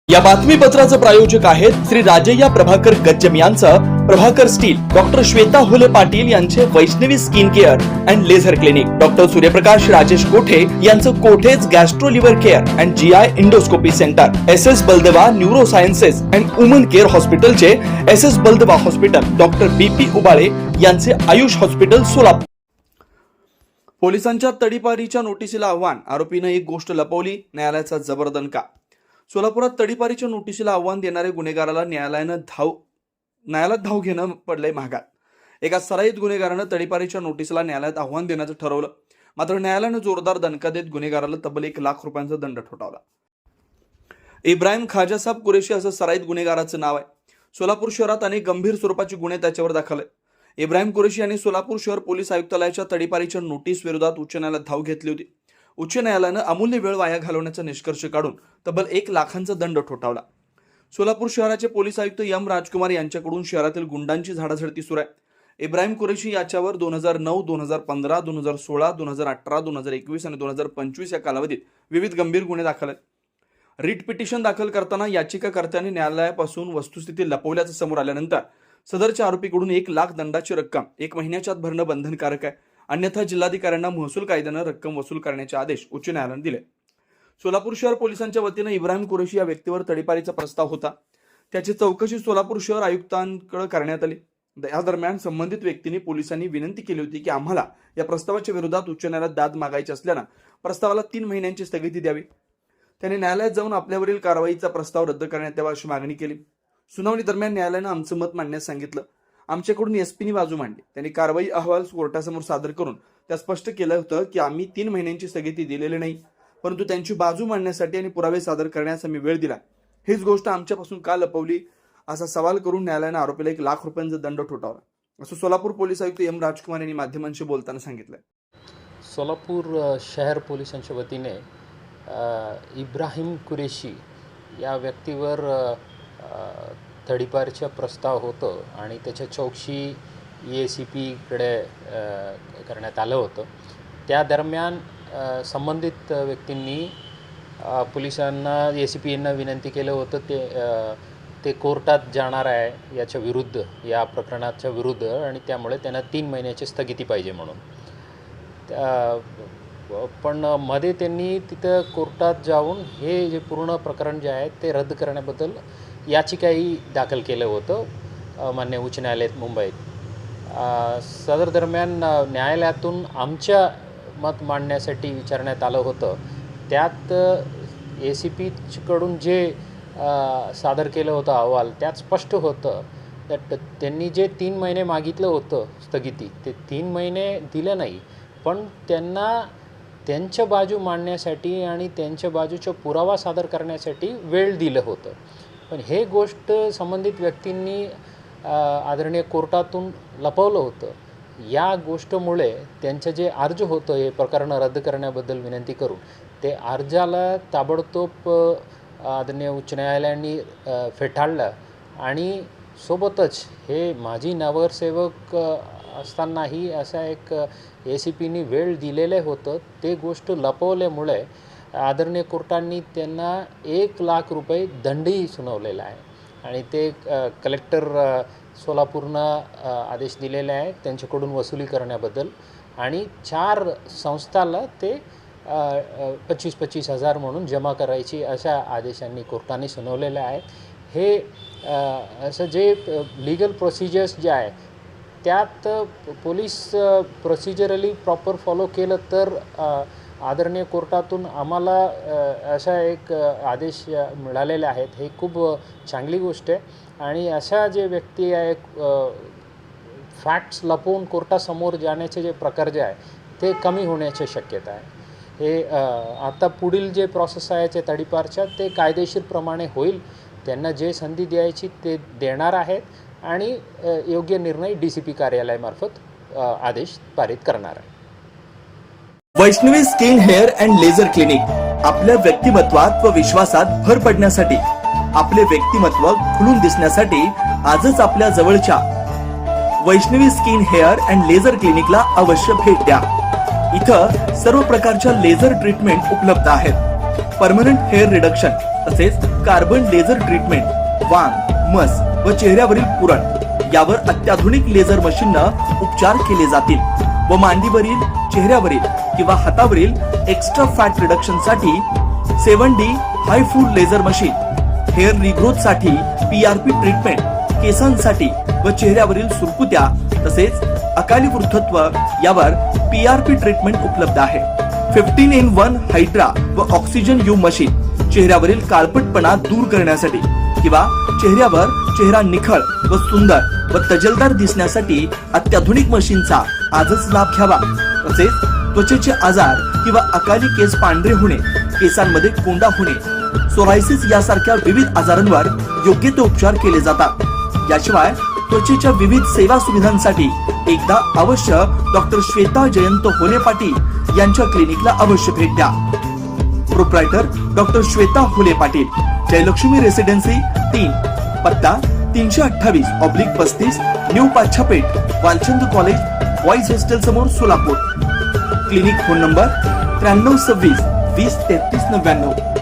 या बातमीपत्राचे प्रायोजक आहेत श्री राजय्या प्रभाकर गज्जम यांचं प्रभाकर स्टील, डॉक्टर श्वेता हुले पाटील यांचे Vaishnavi skin care and laser clinic, doctor Suryaprakash Rajesh Kothe यांचं Kothe's gastro liver care and GI endoscopy centre, S Baldeva neuro sciences and woman care हॉस्पिटलचे S Baldeva hospital, doctor BP Ubale यांचे Ayush hospital Solapur. पोलिसांच्या तडीपारीच्या नोटिसीला आव्हान, आरोपीनं एक गोष्ट लपवली, न्यायालयाचा जबर दणका. सोलापुरात तडीपारीच्या नोटिसीला आव्हान देणाऱ्या गुन्हेगाराला न्यायालयात धाव घेणं पडलंय महागात. एका सराईत गुन्हेगारानं तडीपारीच्या नोटिसीला न्यायालयात आव्हान देण्याचं ठरवलं, मात्र न्यायालयानं जोरदार दणका देत गुन्हेगाराला तब्बल 1 लाख रुपयांचा दंड ठोठावला. इब्राहिम खाजासाब कुरेशी असं सराईत गुन्हेगाराचं नाव आहे. सोलापूर शहरात अनेक गंभीर स्वरूपाचे गुन्हे त्याच्यावर दाखल आहे. इब्राहिम कुरेशी यांनी सोलापूर शहर पोलीस आयुक्तालयाच्या तडीपारीच्या नोटीस विरोधात उच्च न्यायालयात धाव घेतली होती. उच्च न्यायालयानं अमूल्य वेळ वाया घालवण्याचा निष्कर्ष काढून तब्बल 1 लाखांचा दंड ठोठावला. सोलापूर शहराचे पोलीस आयुक्त M. राजकुमार यांच्याकडून शहरातील गुंडांची झाडाझडती सुरू आहे. इब्राहिम कुरेशी याच्यावर 2009, 2015, 2016, 2018, 2021 आणि 2025 या कालावधीत विविध गंभीर गुन्हे दाखल आहेत. रिट पिटिशन दाखल करताना याचिकाकर्त्यांनी न्यायालयापासून वस्तुस्थिती लपवल्याचं समोर आल्यानंतर सदरच्या आरोपीकडून 1 लाख दंडाची रक्कम 1 महिन्याच्या आत भरणं बंधनकारक आहे, अन्यथा जिल्हाधिकाऱ्यांना महसूल कायद्यानं रक्कम वसूल करण्याचे आदेश उच्च न्यायालयाने दिले. सोलापूर शहर पोलिसांच्या वतीनं इब्राहिम कुरेशी या व्यक्तीवर तडीपारीचा प्रस्ताव होता. त्याची चौकशी सोलापूर शहर आयुक्तांकडे करण्यात आली. या दरम्यान संबंधित व्यक्तीने पोलिसांनी विनंती केली होती की आम्हाला या प्रस्तावाच्या विरोधात उच्च न्यायालयात दाद मागायची असल्यानं प्रस्तावाला 3 महिन्यांची स्थगिती द्यावी. त्यांनी न्यायालयात जाऊन आपल्यावरील कारवाईचा प्रस्ताव रद्द करण्यात यावा अशी मागणी केली. सुनावणी दरम्यान न्यायालयानं आमचं मत मांडण्यास सांगितलं. आमच्याकडून SP बाजू मांडली. त्यांनी कारवाई अहवाल कोर्टासमोर सादर करून त्या स्पष्ट केलं होतं की आम्ही 3 महिन्यांची स्थगिती दिलेली नाही, परंतु त्यांची बाजू मांडण्यासाठी आणि पुरावे सादर करण्यास आम्ही वेळ दिला. हीच गोष्ट आमच्यापासून का लपवली असा सवाल करून न्यायालयानं आरोपीला 1 लाख रुपयांचा दंड ठोठावला, असं सोलापूर पोलीस आयुक्त M. राजकुमार यांनी माध्यमांशी बोलताना सांगितलं. सोलापूर शहर पोलिसांच्या वतीने इब्राहिम कुरेशी या व्यक्तीवर तडीपारचा प्रस्ताव होतं आणि त्याच्या चौकशी EACPकडे करण्यात आलं होतं. त्या दरम्यान संबंधित व्यक्तींनी पोलिसांना ACP यांना विनंती केलं होतं ते कोर्टात जाणार आहे याच्या विरुद्ध, या प्रकरणाच्या विरुद्ध, आणि त्यामुळे त्यांना 3 महिन्याची स्थगिती पाहिजे म्हणून. पण मध्ये त्यांनी तिथं कोर्टात जाऊन हे जे पूर्ण प्रकरण जे आहे ते रद्द करण्याबद्दल याचिकाही दाखल केलं होतं मान्य उच्च न्यायालयात मुंबईत. सदर दरम्यान न्यायालयातून आमच्या मत मांडण्यासाठी विचारण्यात आलं होतं. त्यात ACPकडून जे सादर केलं होतं अहवाल, त्यात स्पष्ट होतं त्यात त्यांनी जे 3 महिने मागितलं होतं स्थगिती, ते 3 महिने दिलं नाही, पण त्यांना त्यांच्या बाजू मांडण्यासाठी आणि त्यांच्या बाजूचा पुरावा सादर करण्यासाठी वेळ दिलं होतं. पण हे गोष्ट संबंधित व्यक्तींनी आदरणीय कोर्टातून लपवलं होतं. या गोष्टीमुळे त्यांचं जे अर्ज होतं हे प्रकरण रद्द करण्याबद्दल विनंती करून ते अर्जाला ताबडतोब आदरणीय उच्च न्यायालयाने फेटाळलं. आणि सोबतच हे माजी नगरसेवक असतानाही असा एक ACPनी वेळ दिलेलं होतं, ते गोष्ट लपवल्यामुळे आदरणीय कोर्टांनी त्यांना 1 लाख रुपये दंडही सुनावलेला आहे. आणि ते कलेक्टर सोलापूरनं आदेश दिलेले आहे त्यांच्याकडून वसुली करण्याबद्दल. आणि 4 संस्थाला ते 25-25 हजार म्हणून जमा करायची अशा आदेशांनी कोर्टाने सुनावलेले आहेत. हे असं जे लिगल प्रोसिजर्स जे आहे त्यात पोलीस प्रोसिजरली प्रॉपर फॉलो केलं तर आदरणीय कोर्टातून आम्हाला अशा एक आदेश मिळालेले आहेत. हे खूप चांगली गोष्ट आहे. आणि अशा जे व्यक्ती आहे फॅक्ट्स लपवून कोर्टासमोर जाण्याचे जे प्रकार जे आहे ते कमी होण्याची शक्यता आहे. हे आता पुढील जे प्रोसेस आहे ते तडीपारच्या ते कायदेशीरप्रमाणे होईल. त्यांना जे संधी द्यायची ते देणार आहेत आणि योग्य निर्णय DCP कार्यालयामार्फत आदेश पारित करणार आहे. Vaishnavi skin hair and laser clinic आपल्या व्यक्तिमत्वात व विश्वासात भर पडण्यासाठी, आपले व्यक्तिमत्व खुलून दिसण्यासाठी आजच आपल्या जवळच्या Vaishnavi skin hair and laser क्लिनिकला अवश्य भेट द्या. इथं सर्व प्रकारच्या लेझर ट्रीटमेंट उपलब्ध आहेत. परमनंट हेअर रिडक्शन, तसेच कार्बन लेझर ट्रीटमेंट, वांग, मस व चेहऱ्यावरील पुरण यावर अत्याधुनिक लेझर मशीननं उपचार केले जातील व मांडीवरील, चेहऱ्यावरील किंवा हातावरील एक्स्ट्रा फॅट रिडक्शन साठी 7D हाय फूड लेझर मशीन, हेअर रिग्रोथ साठी PRP ट्रीटमेंट, केसांसाठी व चेहऱ्यावरील सुरकुत्या तसेच अकाली वृद्धत्व यावर PRP ट्रीटमेंट उपलब्ध आहे. 15in1 हायड्रा व ऑक्सिजन यू मशीन चेहऱ्यावरील काळपटपणा दूर करण्यासाठी किंवा चेहऱ्यावर चेहरा निखळ व सुंदर व तजेलदार दिसण्यासाठी अत्याधुनिक मशीनचा आजच लाभ घ्यावा. तसेच त्वचेचे आजार किंवा अकाली केस पांढरे होणे, केसांमध्ये कोंडा होणे, सोरायसिस यासारख्या विविध आजारांवर योग्य ते उपचार केले जातात. याशिवाय त्वचेच्या विविध सेवा सुविधांसाठी एकदा अवश्य डॉक्टर श्वेता जयंत होले पाटील यांच्या क्लिनिकला अवश्य भेट द्या. प्रोप्रायटर डॉक्टर श्वेता होले पाटील, जयलक्ष्मी रेसिडेन्सी 3, पत्ता 328/35 new Pachhapeth, Walchand college, boys hostel समोर, सोलापूर. Clinic phone number 9326 20 33 99.